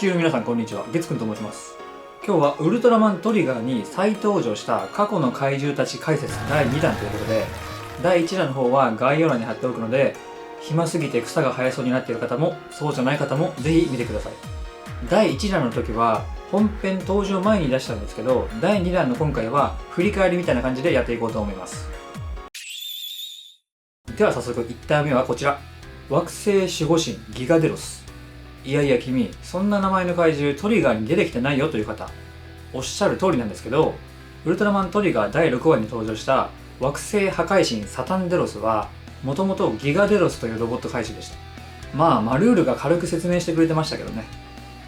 球の皆さんこんにちは、月くんと申します。今日はウルトラマントリガーに再登場した過去の怪獣たち解説第2弾ということで、第1弾の方は概要欄に貼っておくので、暇すぎて草が生えそうになっている方もそうじゃない方もぜひ見てください。第1弾の時は本編登場前に出したんですけど、第2弾の今回は振り返りみたいな感じでやっていこうと思います。では早速1体目はこちら、惑星守護神ギガデロス。いやいや君、そんな名前の怪獣トリガーに出てきてないよという方、おっしゃる通りなんですけど、ウルトラマントリガー第6話に登場した惑星破壊神サタンデロスはもともとギガデロスというロボット怪獣でした。ルールが軽く説明してくれてましたけどね。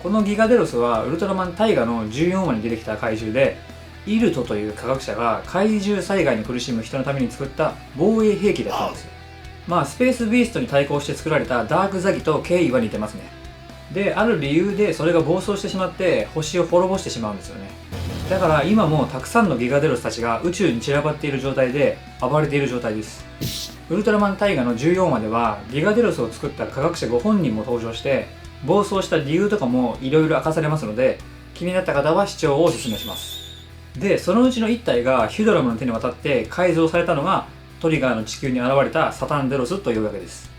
このギガデロスはウルトラマンタイガの14話に出てきた怪獣で、イルトという科学者が怪獣災害に苦しむ人のために作った防衛兵器だったんですよ。スペースビーストに対抗して作られたダークザギと経緯は似てますね。で、ある理由でそれが暴走してしまって星を滅ぼしてしまうんですよね。だから今もたくさんのギガデロスたちが宇宙に散らばっている状態で暴れている状態です。ウルトラマンタイガの14話ではギガデロスを作った科学者ご本人も登場して、暴走した理由とかもいろいろ明かされますので、気になった方は視聴をお勧めします。で、そのうちの1体がヒュドラムの手に渡って改造されたのがトリガーの地球に現れたサタンデロスというわけです。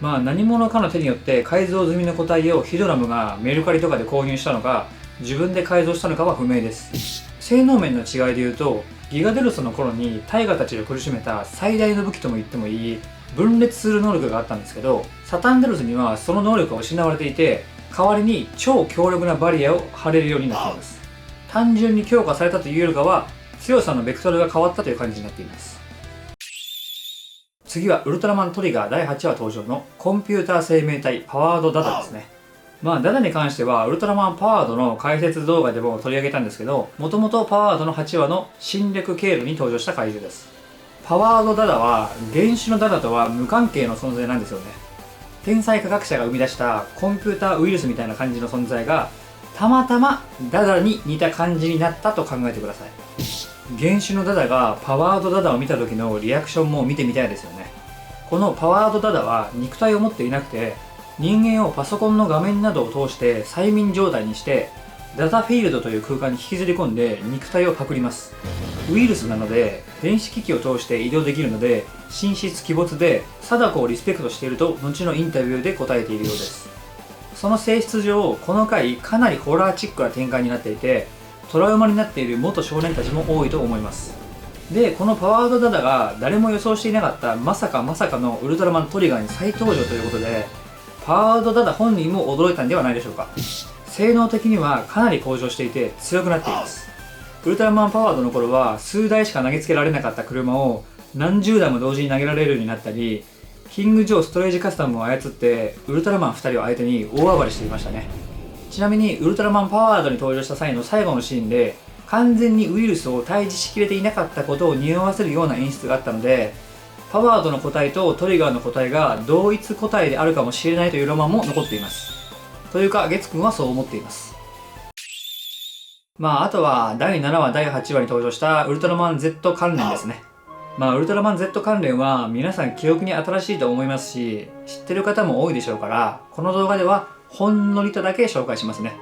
何者かの手によって改造済みの個体をヒドラムがメルカリとかで購入したのか、自分で改造したのかは不明です。性能面の違いで言うと、ギガデロスの頃にタイガたちを苦しめた最大の武器とも言ってもいい分裂する能力があったんですけど、サタンデロスにはその能力が失われていて、代わりに超強力なバリアを張れるようになっています。単純に強化されたというよりかは、強さのベクトルが変わったという感じになっています。次はウルトラマントリガー第8話登場のコンピューター生命体パワードダダですね。ダダに関してはウルトラマンパワードの解説動画でも取り上げたんですけど、もともとパワードの8話の侵略経路に登場した怪獣です。パワードダダは原種のダダとは無関係の存在なんですよね。天才科学者が生み出したコンピューターウイルスみたいな感じの存在がたまたまダダに似た感じになったと考えてください。原種のダダがパワードダダを見た時のリアクションも見てみたいですよね。このパワードダダは肉体を持っていなくて、人間をパソコンの画面などを通して催眠状態にしてダタフィールドという空間に引きずり込んで肉体をパクります。ウイルスなので電子機器を通して移動できるので神出鬼没で、貞子をリスペクトしていると後のインタビューで答えているようです。その性質上この回かなりホラーチックな展開になっていて、トラウマになっている元少年たちも多いと思います。で、このパワードダダが誰も予想していなかったまさかのウルトラマントリガーに再登場ということで、パワードダダ本人も驚いたんではないでしょうか。性能的にはかなり向上していて強くなっています。ウルトラマンパワードの頃は数台しか投げつけられなかった車を何十台も同時に投げられるようになったり、キングジョーストレージカスタムを操ってウルトラマン2人を相手に大暴れしていましたね。ちなみにウルトラマンパワードに登場した際の最後のシーンで完全にウイルスを退治しきれていなかったことを匂わせるような演出があったので、パワードの個体とトリガーの個体が同一個体であるかもしれないというロマンも残っています。というか月くんはそう思っています。あとは第7話第8話に登場したウルトラマン Z 関連ですね。ウルトラマン Z 関連は皆さん記憶に新しいと思いますし、知ってる方も多いでしょうから、この動画ではほんのりとだけ紹介しますね。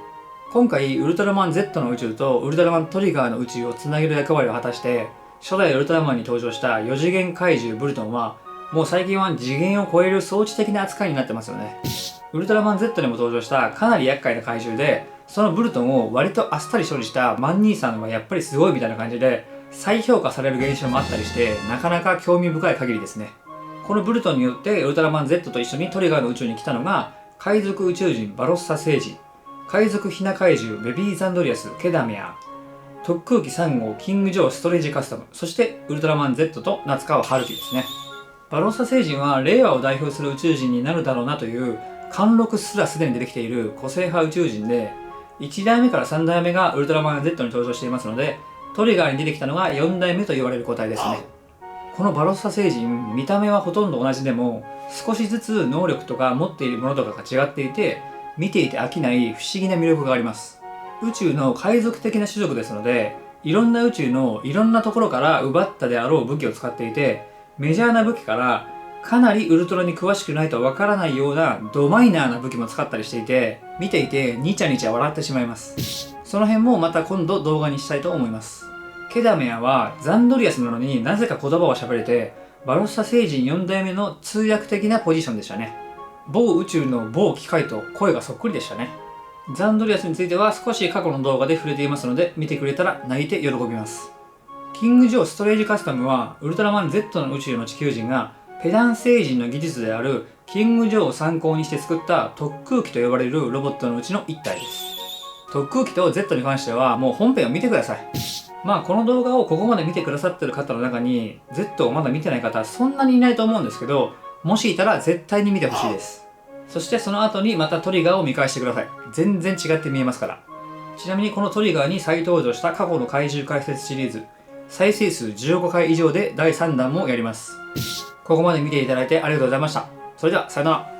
今回ウルトラマン Z の宇宙とウルトラマントリガーの宇宙をつなげる役割を果たして、初代ウルトラマンに登場した4次元怪獣ブルトンはもう最近は次元を超える装置的な扱いになってますよね。ウルトラマン Z にも登場したかなり厄介な怪獣で、そのブルトンを割とあっさり処理したマン兄さんはやっぱりすごいみたいな感じで再評価される現象もあったりして、なかなか興味深い限りですね。このブルトンによってウルトラマン Z と一緒にトリガーの宇宙に来たのが海賊宇宙人バロッサ星人、海賊ヒナ怪獣ベビーザンドリアスケダメア、特空機3号キングジョーストレージカスタム、そしてウルトラマン Z と夏川春樹ですね。バロッサ星人は令和を代表する宇宙人になるだろうなという貫禄すらすでに出てきている個性派宇宙人で、1代目から3代目がウルトラマン Z に登場していますので、トリガーに出てきたのが4代目と言われる個体ですね。このバロッサ星人、見た目はほとんど同じでも少しずつ能力とか持っているものとかが違っていて、見ていて飽きない不思議な魅力があります。宇宙の海賊的な種族ですので、いろんな宇宙のいろんなところから奪ったであろう武器を使っていて、メジャーな武器からかなりウルトラに詳しくないとわからないようなドマイナーな武器も使ったりしていて、見ていてニチャニチャ笑ってしまいます。その辺もまた今度動画にしたいと思います。ケダメアはザンドリアスなのになぜか言葉を喋れて、バロッサ星人4代目の通訳的なポジションでしたね。某宇宙の某機械と声がそっくりでしたね。ザンドリアスについては少し過去の動画で触れていますので、見てくれたら泣いて喜びます。キングジョーストレージカスタムはウルトラマン Z の宇宙の地球人がペダン星人の技術であるキングジョーを参考にして作った特空機と呼ばれるロボットのうちの1体です。特空機と Z に関してはもう本編を見てください。まあこの動画をここまで見てくださってる方の中に Z をまだ見てない方はそんなにいないと思うんですけど、もしいたら絶対に見てほしいです。そしてその後にまたトリガーを見返してください。全然違って見えますから。ちなみにこのトリガーに再登場した過去の怪獣解説シリーズ、再生数15回以上で第3弾もやります。ここまで見ていただいてありがとうございました。それではさよなら。